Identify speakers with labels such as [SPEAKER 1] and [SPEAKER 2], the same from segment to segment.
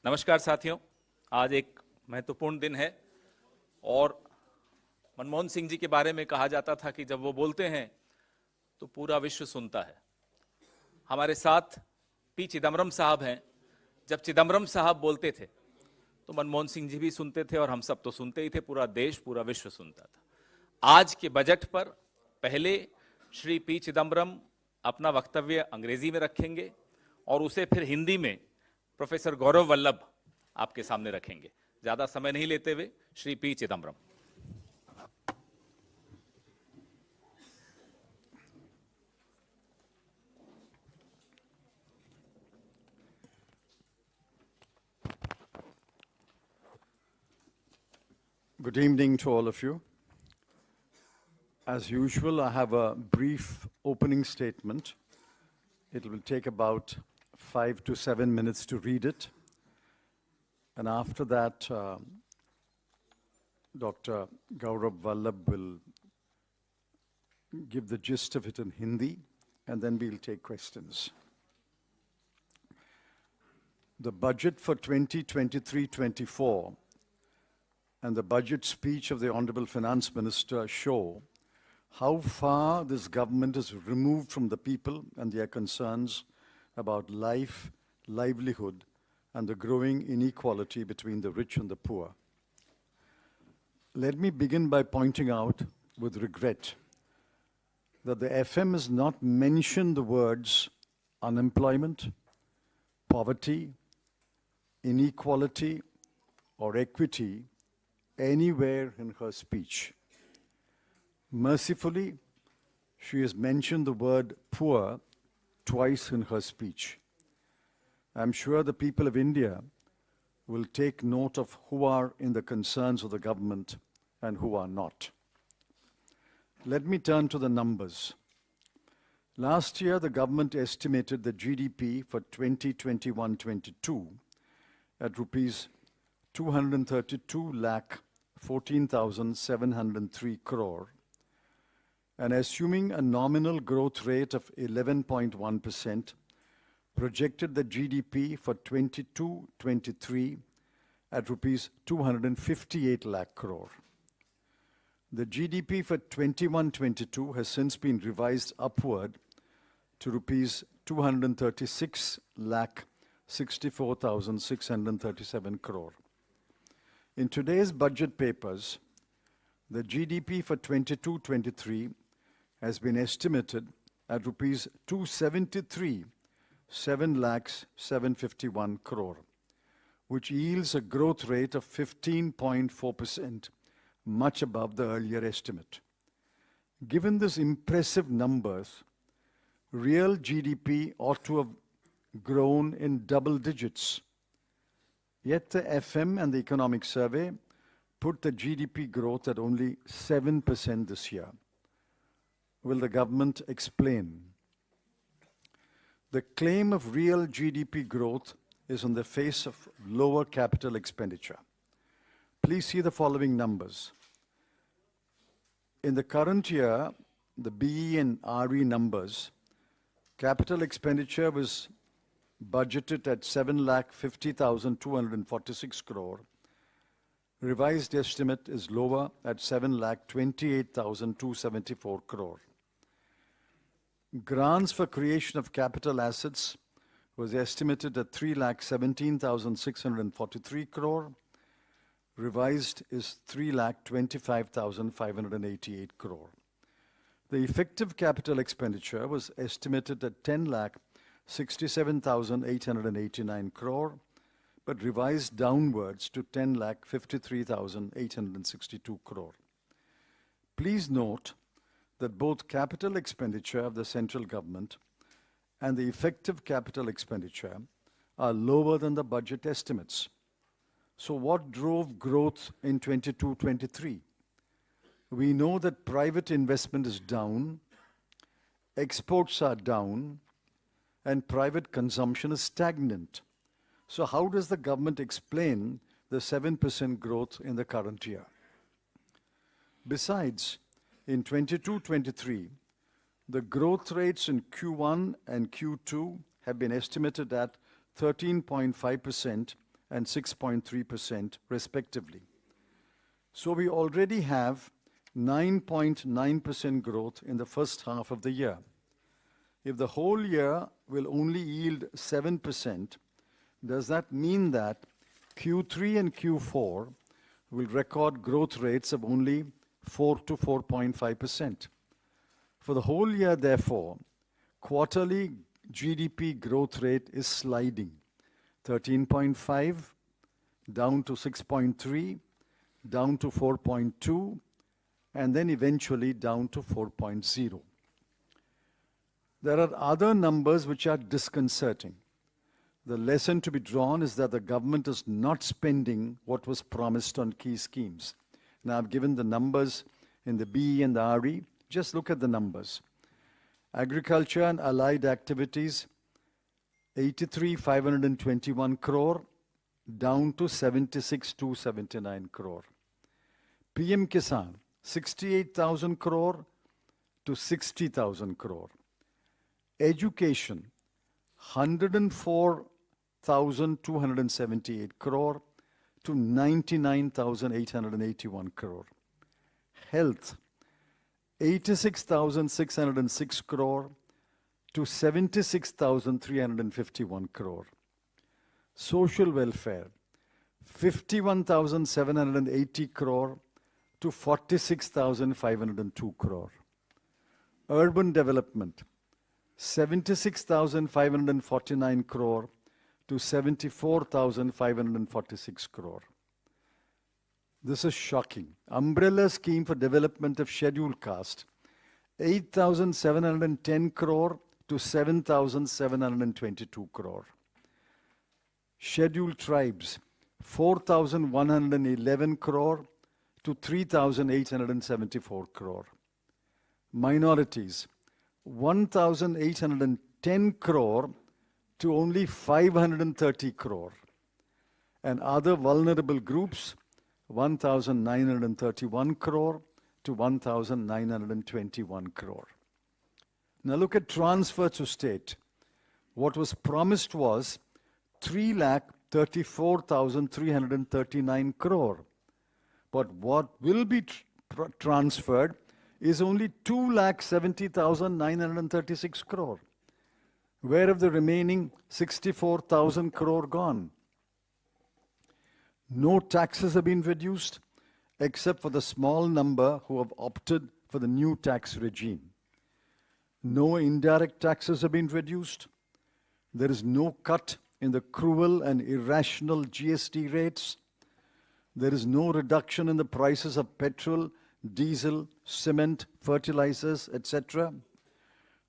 [SPEAKER 1] नमस्कार साथियों, आज एक महत्वपूर्ण दिन है और मनमोहन सिंह जी के बारे में कहा जाता था कि जब वो बोलते हैं तो पूरा विश्व सुनता है। हमारे साथ पी चिदम्बरम साहब हैं। जब चिदम्बरम साहब बोलते थे तो मनमोहन सिंह जी भी सुनते थे और हम सब तो सुनते ही थे, पूरा देश पूरा विश्व सुनता था। आज के बजट पर पहले श्री पी चिदम्बरम अपना वक्तव्य अंग्रेजी में रखेंगे और उसे फिर हिंदी में प्रोफेसर गौरव वल्लभ आपके सामने रखेंगे। ज्यादा समय नहीं लेते हुए Shri P Chidambaram.
[SPEAKER 2] Good evening to all of you. As usual, I have a brief opening statement. It will take about 5 to 7 minutes to read it. And after that, Dr. Gouravvallabh will give the gist of it in Hindi, and then we'll take questions. The budget for 2023-24 and the budget speech of the Honorable Finance Minister show how far this government is removed from the people and their concerns about life, livelihood, and the growing inequality between the rich and the poor. Let me begin by pointing out with regret that the FM has not mentioned the words unemployment, poverty, inequality, or equity anywhere in her speech. Mercifully, she has mentioned the word poor twice in her speech. I'm sure the people of India will take note of who are in the concerns of the government and who are not. Let me turn to the numbers. Last year, the government estimated the GDP for 2021-22 at rupees 232,14,703 crore, and assuming a nominal growth rate of 11.1%, projected the GDP for 22-23 at rupees 258 lakh crore. The GDP for 21-22 has since been revised upward to rupees 236 lakh 64,637 crore. In today's budget papers, the GDP for 22-23 has been estimated at rupees 273 7 lakhs 751 crore, which yields a growth rate of 15.4%, much above the earlier estimate. Given this impressive numbers, real GDP ought to have grown in double digits. Yet the FM and the Economic Survey put the GDP growth at only 7% this year. Will the government explain? The claim of real GDP growth is on the face of lower capital expenditure. Please see the following numbers. In the current year, the BE and RE numbers, capital expenditure was budgeted at 7,50,246 crore. Revised estimate is lower at 7,28,274 crore. Grants for creation of capital assets was estimated at 3,17,643 crore. Revised is 3,25,588 crore. The effective capital expenditure was estimated at 10,67,889 crore, but revised downwards to 10,53,862 crore. Please note that both capital expenditure of the central government and the effective capital expenditure are lower than the budget estimates. So what drove growth in 22-23? We know that private investment is down, exports are down, and private consumption is stagnant. So how does the government explain the 7% growth in the current year? Besides, in 22-23, the growth rates in Q1 and Q2 have been estimated at 13.5% and 6.3% respectively. So we already have 9.9% growth in the first half of the year. If the whole year will only yield 7%, does that mean that Q3 and Q4 will record growth rates of only 4 to 4.5%? For the whole year, therefore, quarterly GDP growth rate is sliding. 13.5, down to 6.3, down to 4.2, and then eventually down to 4.0. There are other numbers which are disconcerting. The lesson to be drawn is that the government is not spending what was promised on key schemes. Now, I've given the numbers in the BE and the RE. Just look at the numbers. Agriculture and allied activities, 83,521 crore, down to 76,279 crore. PM Kisan, 68,000 crore to 60,000 crore. Education, 104,278 crore to 99,881 crore. Health, 86,606 crore to 76,351 crore. Social welfare, 51,780 crore to 46,502 crore. Urban development, 76,549 crore to 74,546 crore. This is shocking. Umbrella scheme for development of scheduled caste, 8,710 crore to 7,722 crore. Scheduled tribes, 4,111 crore to 3,874 crore. Minorities, 1,810 crore to only 530 crore. And other vulnerable groups, 1,931 crore to 1,921 crore. Now look at transfer to state. What was promised was 3,34,339 crore. But what will be transferred is only 2,70,936 crore. Where have the remaining 64,000 crore gone? No taxes have been reduced, except for the small number who have opted for the new tax regime. No indirect taxes have been reduced. There is no cut in the cruel and irrational GST rates. There is no reduction in the prices of petrol, diesel, cement, fertilizers, etc.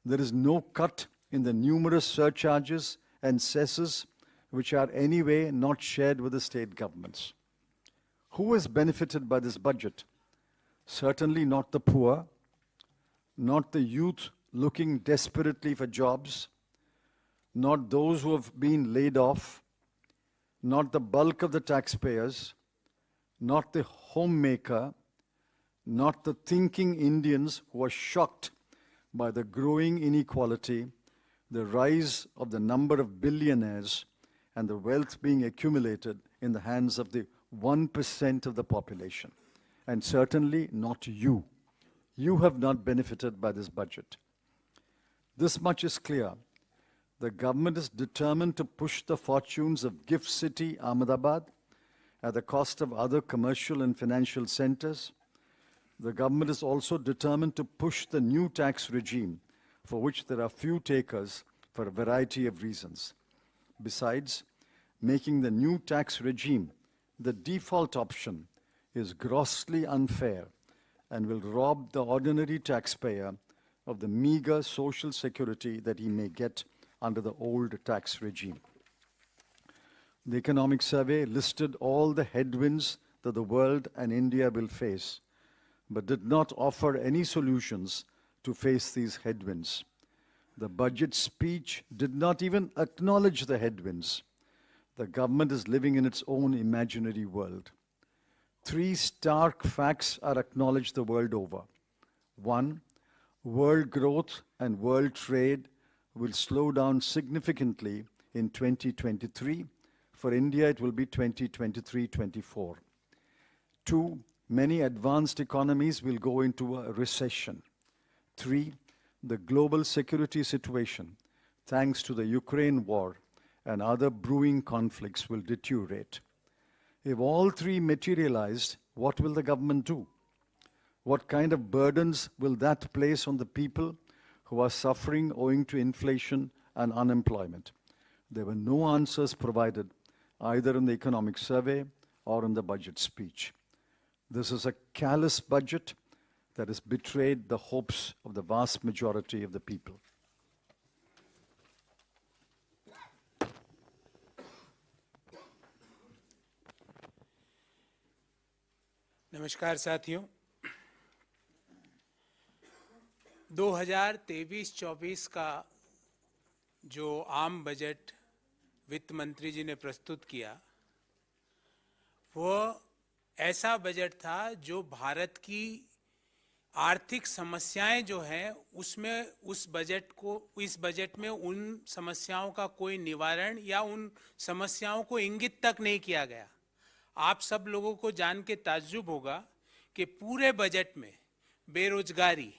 [SPEAKER 2] There is no cut in the numerous surcharges and cesses which are anyway not shared with the state governments. Who has benefited by this budget? Certainly not the poor, not the youth looking desperately for jobs, not those who have been laid off, not the bulk of the taxpayers, not the homemaker, not the thinking Indians who are shocked by the growing inequality, the rise of the number of billionaires, and the wealth being accumulated in the hands of the 1% of the population. And certainly not you. You have not benefited by this budget. This much is clear. The government is determined to push the fortunes of Gift City, Ahmedabad, at the cost of other commercial and financial centers. The government is also determined to push the new tax regime, for which there are few takers for a variety of reasons. Besides, making the new tax regime the default option is grossly unfair and will rob the ordinary taxpayer of the meager social security that he may get under the old tax regime. The Economic Survey listed all the headwinds that the world and India will face, but did not offer any solutions to face these headwinds. The budget speech did not even acknowledge the headwinds. The government is living in its own imaginary world. Three stark facts are acknowledged the world over. One, world growth and world trade will slow down significantly in 2023, For India, it will be 2023-24. 2, many advanced economies will go into a recession. 3, the global security situation, thanks to the Ukraine war and other brewing conflicts, will deteriorate. If all three materialized, what will the government do? What kind of burdens will that place on the people who are suffering owing to inflation and unemployment? There were no answers provided either in the economic survey or in the budget speech. This is a callous budget that has betrayed the hopes of the vast majority of the people.
[SPEAKER 3] नमस्कार साथियों, 2023-24 का जो आम budget वित्त मंत्री जी ने प्रस्तुत किया, वो ऐसा बजट था जो भारत की आर्थिक समस्याएं जो हैं उसमें इस बजट में उन समस्याओं का कोई निवारण या उन समस्याओं को इंगित तक नहीं किया गया। आप सब लोगों को जान के ताज्जुब होगा कि पूरे बजट में बेरोजगारी,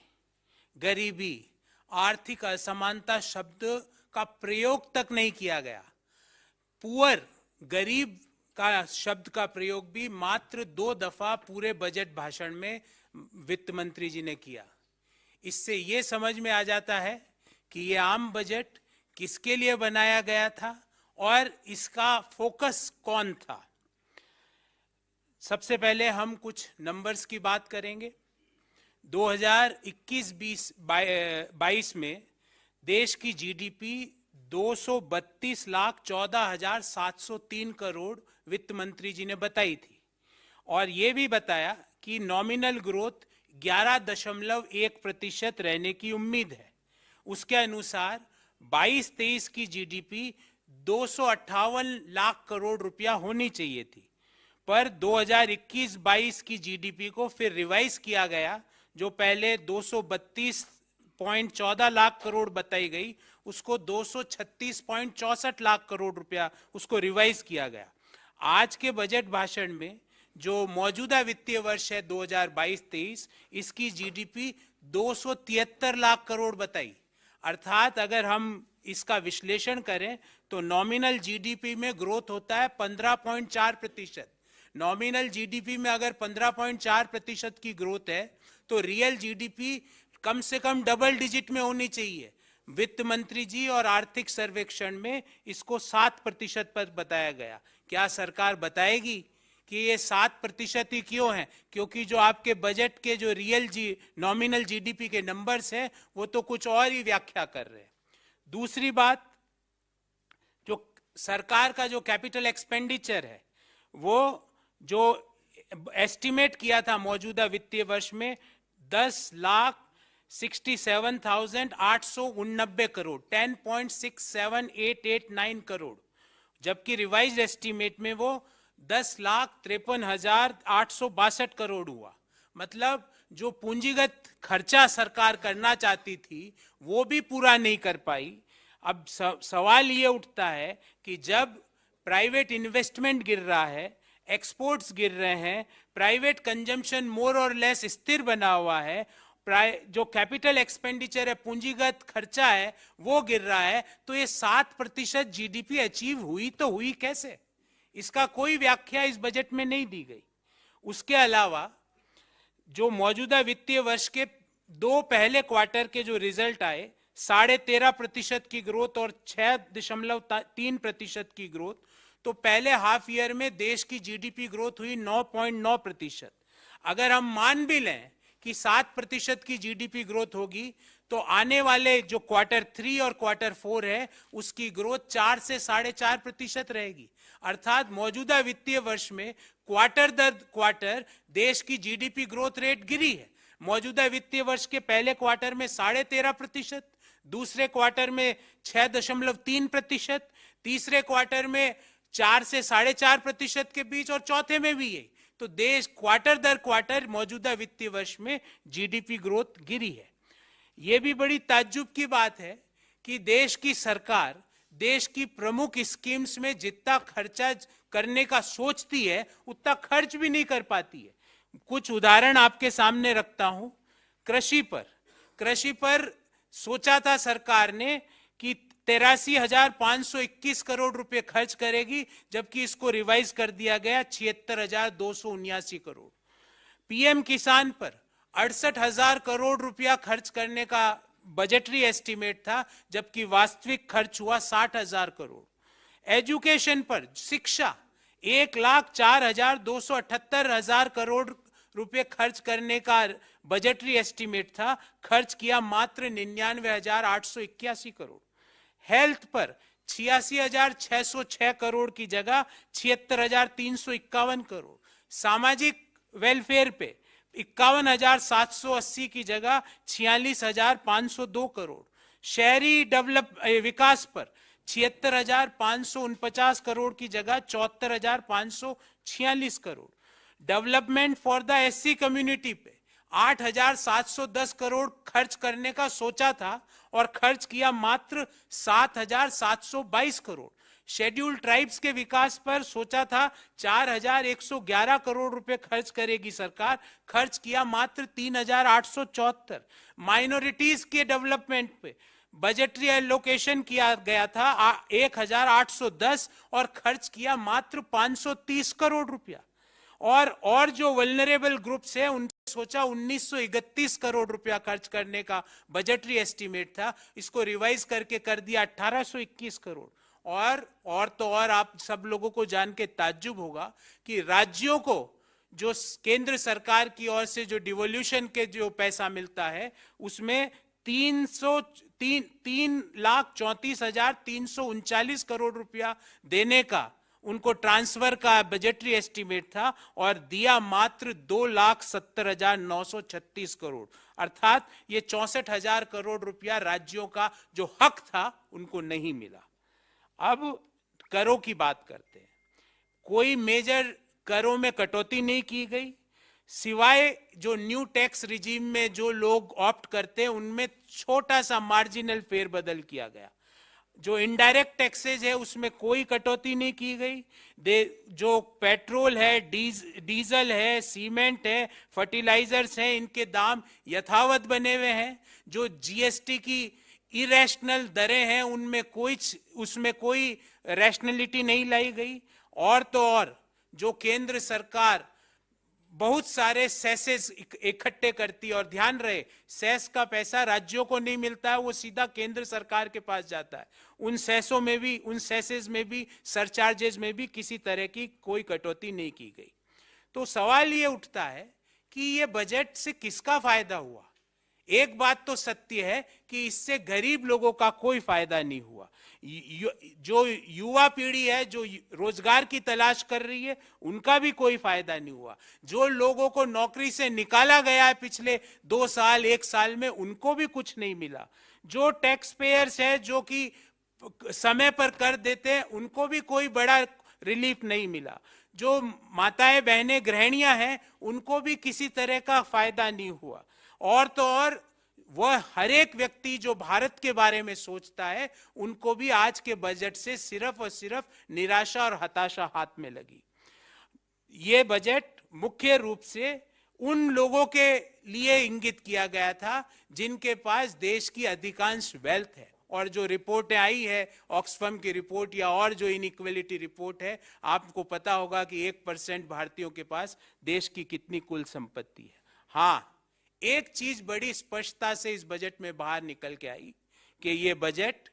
[SPEAKER 3] गरीबी, आर्थिक असमानता शब्द का प्रयोग तक नहीं किया गया। पुअर, गरीब का शब्द का प्रयोग भी मात्र 2 दफा पूरे बजट भाषण में वित्त मंत्री जी ने किया। इससे ये समझ में आ जाता है कि ये आम बजट किसके लिए बनाया गया था और इसका फोकस कौन था। सबसे पहले हम कुछ नंबर्स की बात करेंगे। 2021-22 में देश की जीडीपी 232,14,703 करोड़ वित्त मंत्री जी ने बताई थी और ये भी बताया कि नॉमिनल ग्रोथ 11.1% रहने की उम्मीद है। उसके अनुसार 22-23 की जीडीपी 258 लाख करोड़ रुपया होनी चाहिए थी, पर 2021-22 की जीडीपी को फिर रिवाइज किया गया। जो पहले 232.14 लाख करोड़ बताई गई, उसको 236.64 लाख करोड़ रुपया उसको रिवाइज किया गया। आज के बजट भाषण में जो मौजूदा वित्तीय वर्ष है 2022-23, इसकी जीडीपी 273 लाख करोड़ बताई। अर्थात अगर हम इसका विश्लेषण करें तो नॉमिनल जीडीपी में ग्रोथ होता है 15.4%। नॉमिनल जीडीपी में अगर 15.4% की ग्रोथ है तो रियल जीडीपी कम से कम डबल डिजिट में होनी चाहिए। वित्त मंत्री जी और आर्थिक सर्वेक्षण में इसको 7% पर बताया गया। क्या सरकार बताएगी कि ये 7% ही क्यों है? क्योंकि जो आपके बजट के जो नॉमिनल जीडीपी के नंबर्स हैं वो तो कुछ और ही व्याख्या कर रहे हैं। दूसरी बात, जो सरकार का जो कैपिटल एक्सपेंडिचर है वो जो एस्टिमेट किया था मौजूदा वित्तीय वर्ष में 10,67,889 करोड़, 10.678889 करोड़, जबकि रिवाइज्ड एस्टिमेट में वो 10,53,862 करोड़ हुआ। मतलब जो पूंजीगत खर्चा सरकार करना चाहती थी वो भी पूरा नहीं कर पाई। अब सवाल ये उठता है कि जब प्राइवेट इन्वेस्टमेंट गिर रहा है, एक्सपोर्ट्स गिर रहे हैं, प्राइवेट कंजम्पशन मोर और लेस स्थिर बना हुआ है, जो कैपिटल एक्सपेंडिचर है, पूंजीगत खर्चा है, वो गिर रहा है, तो ये 7% जीडीपी अचीव हुई तो हुई कैसे? इसका कोई व्याख्या इस बजट में नहीं दी गई। उसके अलावा जो मौजूदा वित्तीय वर्ष के 2 पहले क्वार्टर के जो रिजल्ट आए, 13.5% की ग्रोथ और 6.3% की ग्रोथ, तो पहले हाफ ईयर में देश की जीडीपी ग्रोथ हुई 9.9%। अगर हम मान भी लें कि 7% की जीडीपी ग्रोथ होगी तो आने वाले जो क्वार्टर 3 और क्वार्टर 4 है उसकी ग्रोथ 4 से 4.5% रहेगी। अर्थात मौजूदा वित्तीय वर्ष में क्वार्टर दर क्वार्टर देश की जीडीपी ग्रोथ रेट गिरी है। मौजूदा वित्तीय वर्ष के पहले क्वार्टर में 13.5%, दूसरे क्वार्टर में 6.3%, तीसरे क्वार्टर में 4 से 4.5% के बीच और चौथे में भी यही। तो देश क्वार्टर दर क्वार्टर मौजूदा वित्तीय वर्ष में जीडीपी ग्रोथ गिरी है। यह भी बड़ी ताज्जुब की बात है कि देश की सरकार देश की प्रमुख स्कीम्स में जितना खर्चा करने का सोचती है उतना खर्च भी नहीं कर पाती है। कुछ उदाहरण आपके सामने रखता हूं। कृषि पर सोचा था सरकार ने कि 83,521 करोड़ रुपए खर्च करेगी, जबकि इसको रिवाइज कर दिया गया 76,279 करोड़। पीएम किसान पर 68,000 करोड़ रुपया खर्च करने का बजटरी एस्टीमेट था, जबकि वास्तविक खर्च हुआ 60,000 करोड़। एजुकेशन पर शिक्षा 1,04,278 करोड़ रुपए खर्च करने का बजटरी एस्टीमेट था, खर्च किया मात्र 99,881 करोड़। हेल्थ पर 86,606 करोड़ की जगह 76,351 करोड़। सामाजिक वेलफेयर पे 51,780 की जगह 46,502 करोड़। शहरी विकास पर 76,549 करोड़ की जगह 74,546 crore. Development for the SC community पे 8,710 करोड़ खर्च करने का सोचा था और खर्च किया मात्र 7,722 करोड़। शेड्यूल ट्राइब्स के विकास पर सोचा था 4,111 करोड़ रुपए खर्च करेगी सरकार, खर्च किया मात्र 3,874। माइनॉरिटीज के डेवलपमेंट पे बजटरी एलोकेशन किया गया था 1,810 और खर्च किया मात्र 530 करोड़ रुपया। और जो वल्नरेबल ग्रुप्स है उनसे सोचा 1,931 करोड़ रुपया खर्च करने का बजटरी एस्टीमेट था, इसको रिवाइज करके कर दिया 1,821 करोड़। और आप सब लोगों को जान के ताज्जुब होगा कि राज्यों को जो केंद्र सरकार की ओर से जो डिवोल्यूशन के जो पैसा मिलता है उसमें 3,34,339 करोड़ रुपया देने का उनको ट्रांसफर का बजटरी एस्टीमेट था और दिया मात्र 2,70,936 करोड़। अर्थात ये 64,000 करोड़ रुपया राज्यों का जो हक था उनको नहीं मिला। अब करों की बात करते हैं। कोई मेजर करों में कटौती नहीं की गई, सिवाय जो न्यू टैक्स रिजीम में जो लोग ऑप्ट करते हैं उनमें छोटा सा मार्जिनल फेरबदल किया गया। जो इनडायरेक्ट टैक्सेज है उसमें कोई कटौती नहीं की गई। जो पेट्रोल है, डीजल है, सीमेंट है, फर्टिलाइजर्स हैं, इनके दाम यथावत बने हुए हैं। जो जीएसटी की इरेशनल दरें हैं उसमें कोई रैशनलिटी नहीं लाई गई। और जो केंद्र सरकार बहुत सारे सेसेस इकट्ठे करती है, और ध्यान रहे सेस का पैसा राज्यों को नहीं मिलता है, वो सीधा केंद्र सरकार के पास जाता है। उन सेसेस में भी सरचार्जेस में भी किसी तरह की कोई कटौती नहीं की गई। तो सवाल ये उठता है कि ये बजट से किसका फायदा हुआ। एक बात तो सत्य है कि इससे गरीब लोगों का कोई फायदा नहीं हुआ। जो युवा पीढ़ी है जो रोजगार की तलाश कर रही है उनका भी कोई फायदा नहीं हुआ। जो लोगों को नौकरी से निकाला गया है पिछले 2 साल 1 साल में उनको भी कुछ नहीं मिला। जो टैक्स पेयर्स है जो कि समय पर कर देते हैं उनको भी कोई बड़ा रिलीफ नहीं मिला। जो माताएं बहनें गृहिणियां हैं उनको भी किसी तरह का फायदा नहीं हुआ। और वह हर एक व्यक्ति जो भारत के बारे में सोचता है उनको भी आज के बजट से सिर्फ और सिर्फ निराशा और हताशा हाथ में लगी। ये बजट मुख्य रूप से उन लोगों के लिए इंगित किया गया था जिनके पास देश की अधिकांश वेल्थ है। और जो रिपोर्टें आई है ऑक्सफैम की रिपोर्ट या और जो इनइक्वालिटी रिपोर्ट है, आपको पता होगा कि 1% भारतीयों के पास देश की कितनी कुल संपत्ति है। हाँ, एक चीज बड़ी स्पष्टता से इस बजट में बाहर निकल के आई कि ये बजट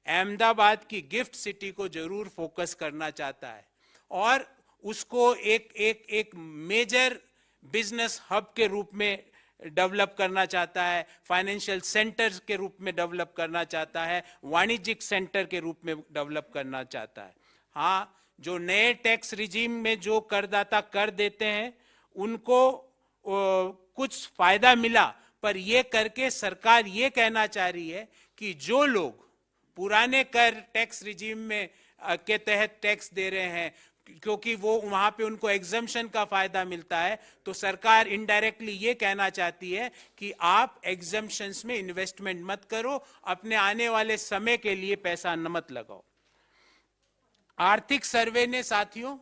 [SPEAKER 3] अहमदाबाद की गिफ्ट सिटी को जरूर फोकस करना चाहता है और उसको एक मेजर बिजनेस हब के रूप में डेवलप करना चाहता है, फाइनेंशियल सेंटर के रूप में डेवलप करना चाहता है, वाणिज्यिक सेंटर के रूप में डेवलप करना चाहता है। हाँ, जो नए टैक्स रिजीम में जो करदाता कर देते हैं उनको कुछ फायदा मिला, पर यह करके सरकार ये कहना चाह रही है कि जो लोग पुराने कर टैक्स रिजीम में के तहत टैक्स दे रहे हैं, क्योंकि वो वहां पे उनको एग्जम्पशन का फायदा मिलता है, तो सरकार इनडायरेक्टली ये कहना चाहती है कि आप एग्जम्पशंस में इन्वेस्टमेंट मत करो, अपने आने वाले समय के लिए पैसा न मत लगाओ। आर्थिक सर्वे ने साथियों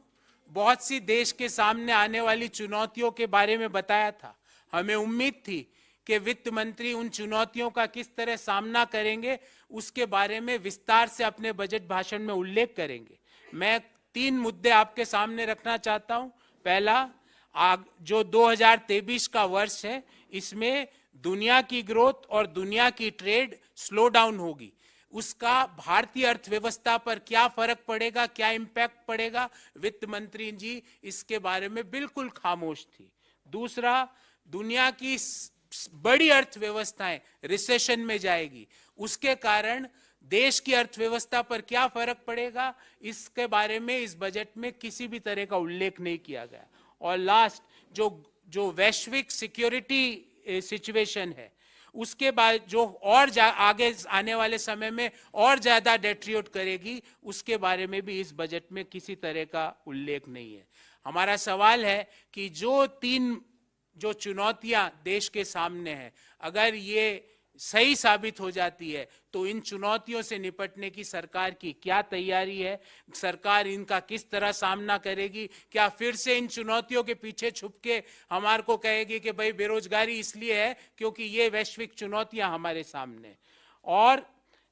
[SPEAKER 3] बहुत सी देश के सामने आने वाली चुनौतियों के बारे में बताया था। हमें उम्मीद थी कि वित्त मंत्री उन चुनौतियों का किस तरह सामना करेंगे, उसके बारे में विस्तार से अपने बजट भाषण में उल्लेख करेंगे। मैं 3 मुद्दे आपके सामने रखना चाहता हूं। पहला, जो 2023 का वर्ष है, इसमें दुनिया की ग्रोथ और दुनिया की ट्रेड स्लो डाउन होगी, उसका भारतीय अर्थव्यवस्था पर क्या फर्क पड़ेगा, क्या इंपैक्ट पड़ेगा, वित्त मंत्री जी इसके बारे में बिल्कुल खामोश थी। दूसरा, दुनिया की बड़ी अर्थव्यवस्थाएं रिसेशन में जाएगी, उसके कारण देश की अर्थव्यवस्था पर क्या फर्क पड़ेगा, इसके बारे में इस बजट में किसी भी तरह का उल्लेख नहीं किया गया। और लास्ट, जो वैश्विक सिक्योरिटी सिचुएशन है, उसके बाद जो और आगे आने वाले समय में और ज्यादा डेट्रियोट करेगी, उसके बारे में भी इस बजट में किसी तरह का उल्लेख नहीं है। हमारा सवाल है कि जो चुनौतियां देश के सामने हैं, अगर ये सही साबित हो जाती है तो इन चुनौतियों से निपटने की सरकार की क्या तैयारी है, सरकार इनका किस तरह सामना करेगी? क्या फिर से इन चुनौतियों के पीछे छुप के हमारे को कहेगी कि भाई बेरोजगारी इसलिए है क्योंकि ये वैश्विक चुनौतियां हमारे सामने, और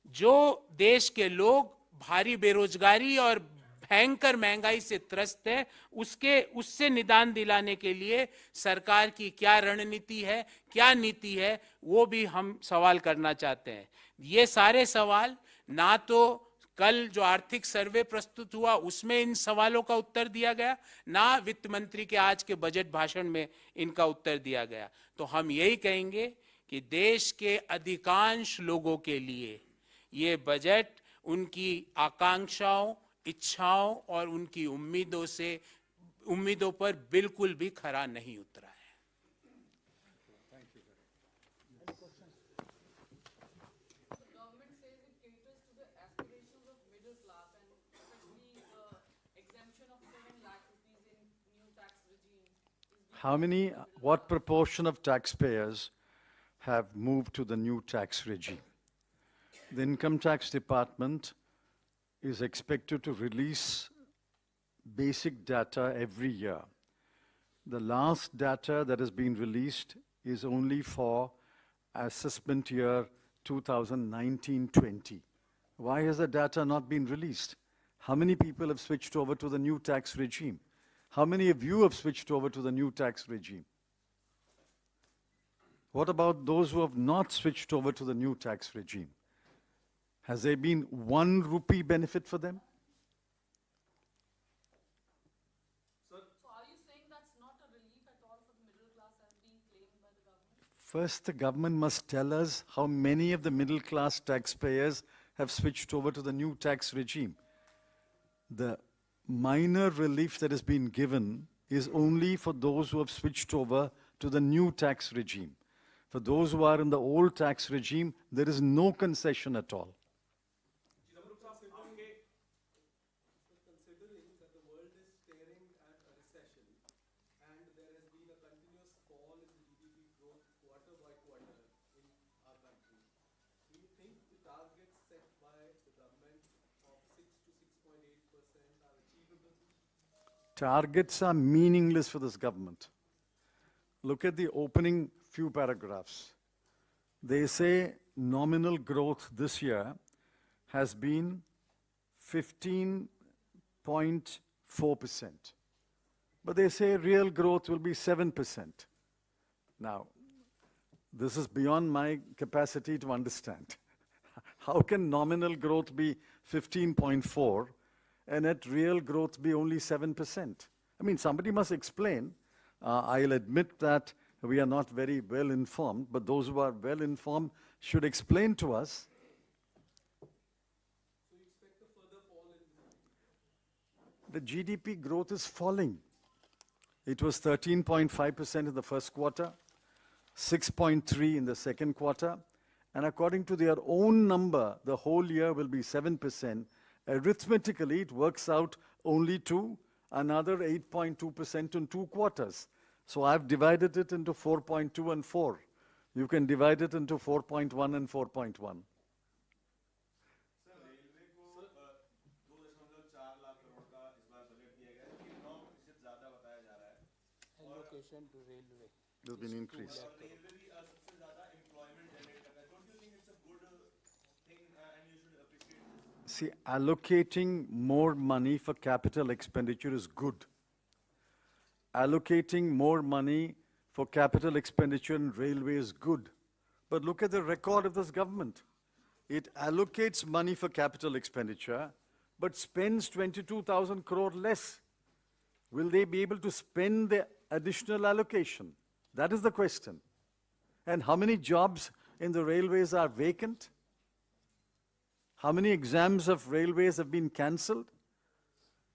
[SPEAKER 3] जो देश के लोग भारी बेरोजगारी और भयंकर महंगाई से त्रस्त है, उससे निदान दिलाने के लिए सरकार की क्या रणनीति है, क्या नीति है, वो भी हम सवाल करना चाहते हैं। ये सारे सवाल ना तो कल जो आर्थिक सर्वे प्रस्तुत हुआ उसमें इन सवालों का उत्तर दिया गया, ना वित्त मंत्री के आज के बजट भाषण में इनका उत्तर दिया गया। तो हम यही कहेंगे कि देश के अधिकांश लोगों के लिए ये बजट उनकी आकांक्षाओं, इच्छाओं और उनकी उम्मीदों पर बिल्कुल भी खरा नहीं उतरा है।
[SPEAKER 2] What proportion of taxpayers have moved to the new tax regime? The Income Tax Department is expected to release basic data every year. The last data that has been released is only for assessment year 2019-20. Why has the data not been released? How many people have switched over to the new tax regime? How many of you have switched over to the new tax regime? What about those who have not switched over to the new tax regime? Has there been 1 rupee benefit for them?
[SPEAKER 4] So are you saying that's not a relief at all for the middle class as being claimed by the government?
[SPEAKER 2] First, the government must tell us how many of the middle class taxpayers have switched over to the new tax regime. The minor relief that has been given is only for those who have switched over to the new tax regime. For those who are in the old tax regime, there is no concession at all.
[SPEAKER 5] Considering that the world is staring at a recession and there has been a continuous fall in the GDP growth quarter by quarter in our country, do you think the targets set by the government of 6 to 6.8% are achievable?
[SPEAKER 2] Targets are meaningless for this government. Look at the opening few paragraphs. They say nominal growth this year has been 15.4%. But they say real growth will be 7%. Now, this is beyond my capacity to understand. How can nominal growth be 15.4 and net real growth be only 7%? I mean, somebody must explain. I'll admit that we are not very well informed, but those who are well informed should explain to us.
[SPEAKER 5] So you expect a further fall in
[SPEAKER 2] The GDP growth is falling. It was 13.5% in the first quarter, 6.3% in the second quarter, and according to their own number, the whole year will be 7%. Arithmetically, it works out only to another 8.2% in 2 quarters. So I've divided it into 4.2 and 4. You can divide it into 4.1 and 4.1.
[SPEAKER 3] Allocation to railway.
[SPEAKER 2] There's been increase. See, allocating more money for capital expenditure is good. Allocating more money for capital expenditure in railway is good. But look at the record of this government. It allocates money for capital expenditure, but spends 22,000 crore less. Will they be able to spend the additional allocation? That is the question. And how many jobs in the railways are vacant? How many exams of railways have been cancelled?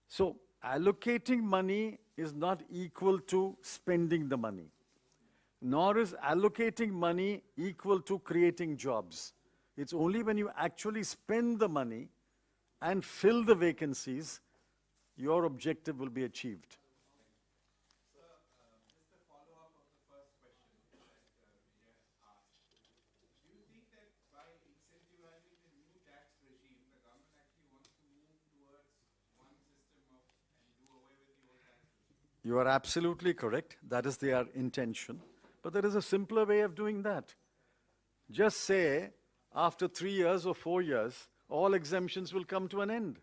[SPEAKER 2] So allocating money is not equal to spending the money, nor is allocating money equal to creating jobs. It's only when you actually spend the money and fill the vacancies, your objective will be achieved.
[SPEAKER 5] Just a follow-up of the first question that we asked. Do you think that by incentivizing the new tax regime, the government actually wants to move towards one system of and do away with the old tax regime?
[SPEAKER 2] You are absolutely correct. That is their intention. But there is a simpler way of doing that. Just say, after 3 years or 4 years, all exemptions will come to an end.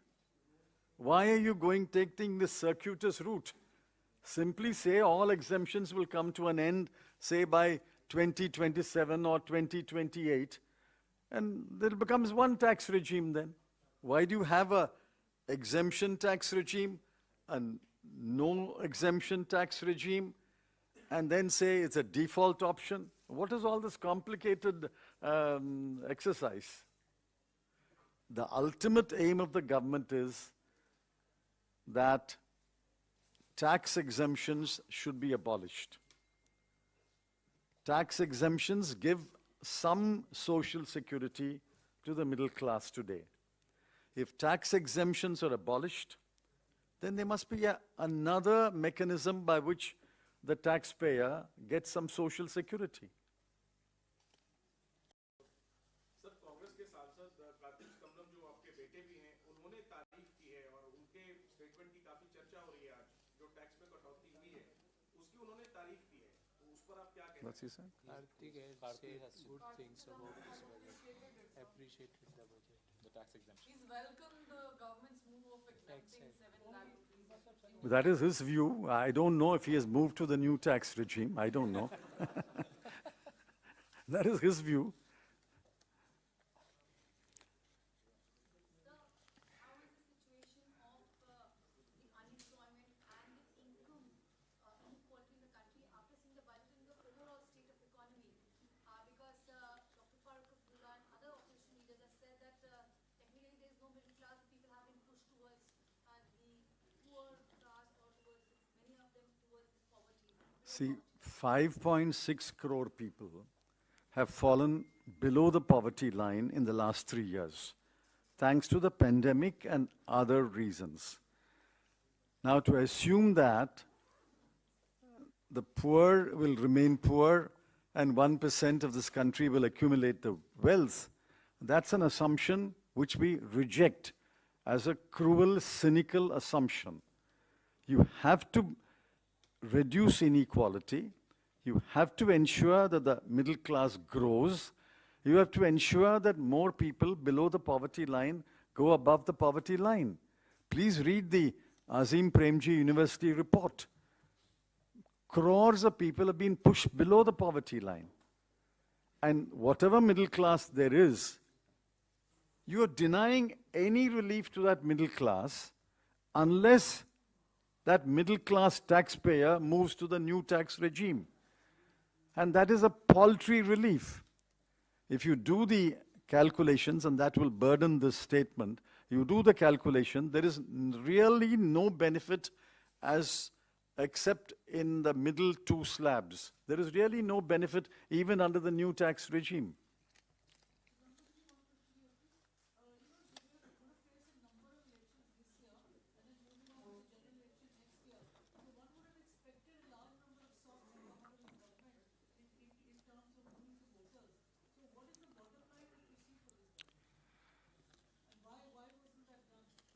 [SPEAKER 2] Why are you taking this circuitous route? Simply say all exemptions will come to an end, say by 2027 or 2028, and there becomes one tax regime then. Why do you have a exemption tax regime, a no exemption tax regime, and then say it's a default option? What is all this complicated exercise? The ultimate aim of the government is that tax exemptions should be abolished. Tax exemptions give some social security to the middle class today. If tax exemptions are abolished, then there must be another mechanism by which the taxpayer gets some social security.
[SPEAKER 6] Sir Congress के सांसद कार्तिक चिदम्बरम जो आपके बेटे भी हैं उन्होंने तारीफ की है और उनके स्टेटमेंट की काफी चर्चा हो रही है आज जो टैक्स में कटौती हुई है उसकी उन्होंने तारीफ की है तो उस पर आप क्या कहते हैं?
[SPEAKER 2] What's he saying?
[SPEAKER 3] Karthik has said good things about this budget. Appreciated the budget.
[SPEAKER 1] The tax exemption.
[SPEAKER 4] He's welcomed the government's move of exempting 7 lakh rupees.
[SPEAKER 2] That is his view. I don't know if he has moved to the new tax regime. I don't know. That is his view.
[SPEAKER 7] Sir, how is the situation of the unemployment and the income inequality in the country after seeing the budget and the overall state of the economy? Because Dr. Farooq Abdullah and other opposition leaders have said that technically there is no middle class. People have been pushed towards the poor class or towards many of them towards poverty.
[SPEAKER 2] See, 5.6 crore people have fallen below the poverty line in the last 3 years, thanks to the pandemic and other reasons. Now, to assume that the poor will remain poor and 1% of this country will accumulate the wealth, that's an assumption which we reject as a cruel, cynical assumption. You have to reduce inequality. You have to ensure that the middle class grows. You have to ensure that more people below the poverty line go above the poverty line. Please read the Azim Premji University report. Crores of people have been pushed below the poverty line. And whatever middle class there is, you are denying any relief to that middle class unless that middle class taxpayer moves to the new tax regime. And that is a paltry relief. If you do the calculations, and that will burden this statement, you do the calculation, there is really no benefit except in the middle two slabs. There is really no benefit even under the new tax regime.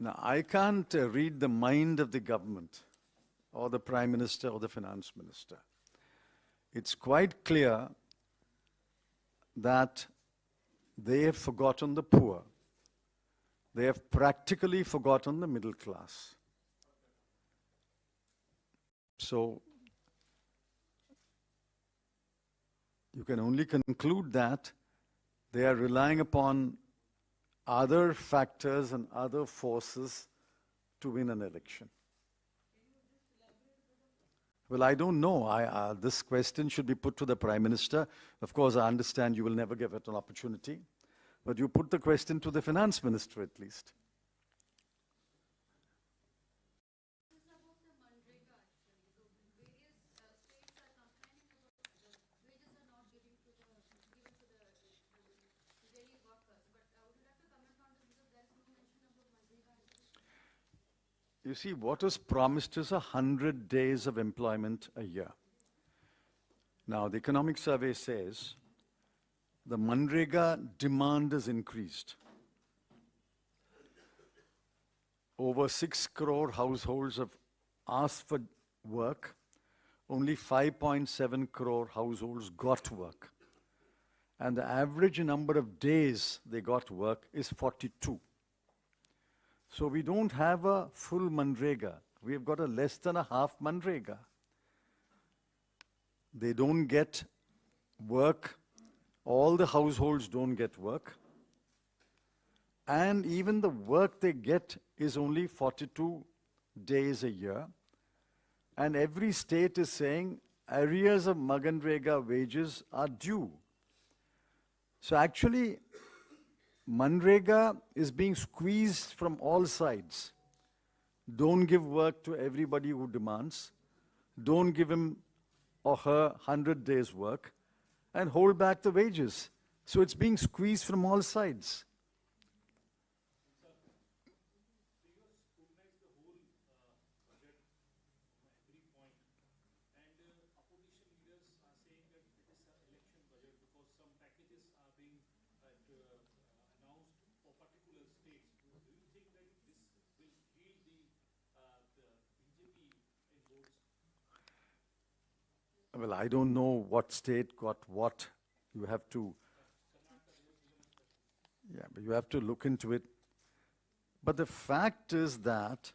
[SPEAKER 2] Now, I can't read the mind of the government or the Prime Minister or the Finance Minister. It's quite clear that they have forgotten the poor. They have practically forgotten the middle class. So, you can only conclude that they are relying upon other factors and other forces to win an election. Well, I don't know. This question should be put to the Prime Minister. Of course, I understand you will never give it an opportunity. But you put the question to the Finance Minister at least.
[SPEAKER 7] This is about the Manrega actually. So various states are complaining about the wages are not given to the daily workers. But would you like to comment on this because there is no mention about Manrega in this?
[SPEAKER 2] You see, what was promised is 100 days of employment a year. Now, the economic survey says the Manrega demand has increased. Over 6 crore households have asked for work. Only 5.7 crore households got work. And the average number of days they got work is 42. So we don't have a full Manrega. We have got a less than a half Manrega. They don't get work. All the households don't get work. And even the work they get is only 42 days a year. And every state is saying arrears of Manrega wages are due. So actually, Manrega is being squeezed from all sides. Don't give work to everybody who demands. Don't give him or her 100 days work. And hold back the wages. So it's being squeezed from all sides. Well, I don't know what state got what. You have to, but you have to look into it. But the fact is that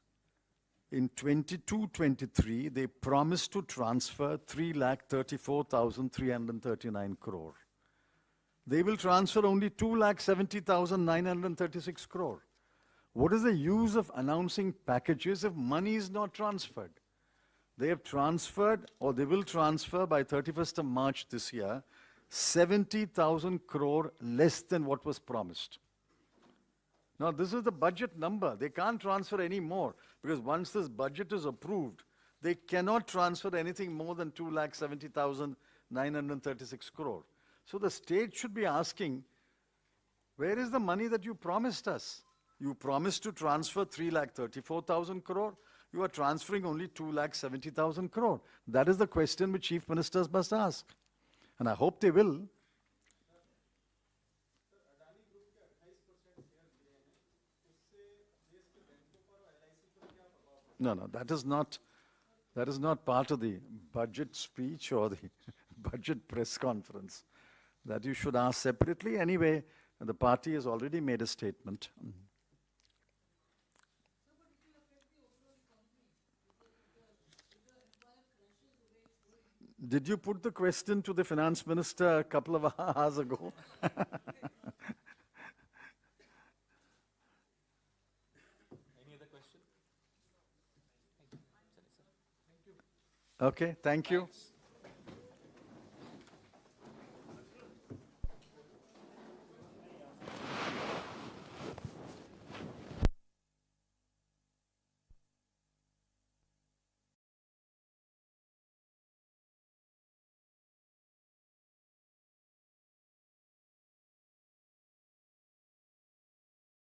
[SPEAKER 2] in 22-23, they promised to transfer 3,34,339 crore. They will transfer only 2,70,936 crore. What is the use of announcing packages if money is not transferred? They have transferred, or they will transfer by 31st of March this year, 70,000 crore less than what was promised. Now, this is the budget number. They can't transfer any more, because once this budget is approved, they cannot transfer anything more than 2,70,936 crore. So the state should be asking, where is the money that you promised us? You promised to transfer 3,34,000 crore. You are transferring only 2,70,000 crore. That is the question which chief ministers must ask. And I hope they will. No, that is not part of the budget speech or the budget press conference. That you should ask separately. Anyway, the party has already made a statement. Did you put the question to the finance minister a couple of hours ago?
[SPEAKER 1] Any other question?
[SPEAKER 2] Okay, thank you.
[SPEAKER 1] Thanks.